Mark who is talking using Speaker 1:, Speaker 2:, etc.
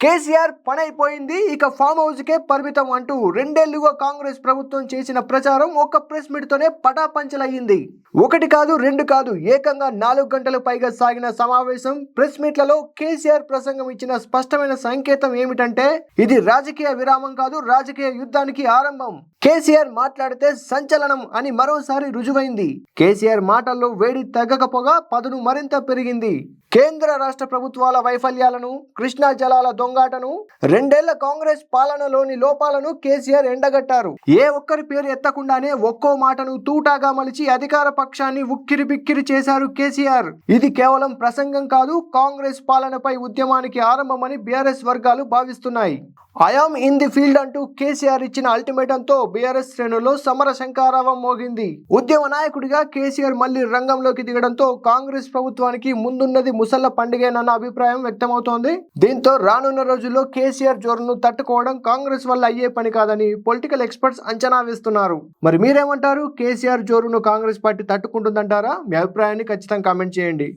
Speaker 1: కేసీఆర్ పనైపోయింది, ఇక farm house కే పరిమితం అంటూ రెండేళ్లుగా కాంగ్రెస్ ప్రభుత్వం చేసిన ప్రచారం ఒక్క ప్రెస్ మీట్ తోనే పటాపంచలయ్యింది. ఒకటి కాదు, రెండు కాదు, ఏకంగా 4 గంటల పైగా సాగిన సమావేశం. ప్రెస్ మీట్లలో కేసీఆర్ ప్రసంగం ఇచ్చిన స్పష్టమైన సంకేతం ఏమిటంటే ఇది రాజకీయ విరామం కాదు, రాజకీయ యుద్ధానికి ఆరంభం. కేసీఆర్ మాట్లాడితే సంచలనం అని మరోసారి రుజువైంది. కేసీఆర్ మాటల్లో వేడి తగ్గకపోగా పదును మరింత పెరిగింది. కేంద్ర రాష్ట్ర ప్రభుత్వాల వైఫల్యాలను, కృష్ణా జలాల దొంగాటను, రెండేళ్ల కాంగ్రెస్ పాలనలోని లోపాలను కేసీఆర్ ఎండగట్టారు. ఏ ఒక్కరి పేరు ఎత్తకుండానే ఒక్కో మాటను తూటాగా మలిచి అధికార పక్షాన్ని ఉక్కిరి బిక్కిరి చేశారు కేసీఆర్. ఇది కేవలం ప్రసంగం కాదు, కాంగ్రెస్ పాలనపై ఉద్యమానికి ఆరంభమని బీఆర్ఎస్ వర్గాలు భావిస్తున్నాయి. ఐఆమ్ ఇన్ ది ఫీల్డ్ అంటూ కేసీఆర్ ఇచ్చిన అల్టిమేటంతో బీఆర్ఎస్ శ్రేణుల్లో సమర శంఖారావం మోగింది. ఉద్యమ నాయకుడిగా కేసీఆర్ మళ్లీ రంగంలోకి దిగడంతో కాంగ్రెస్ ప్రభుత్వానికి ముందున్నది ముసళ్ల పండుగేనన్న అభిప్రాయం వ్యక్తమవుతోంది. దీంతో రానున్న రోజుల్లో కేసీఆర్ జోరును తట్టుకోవడం కాంగ్రెస్ వల్ల అయ్యే పని కాదని పొలిటికల్ ఎక్స్పర్ట్స్ అంచనా వేస్తున్నారు. మరి మీరేమంటారు? కేసీఆర్ జోరును కాంగ్రెస్ పార్టీ తట్టుకుంటుందంటారా? మీ అభిప్రాయాన్ని ఖచ్చితంగా కామెంట్ చేయండి.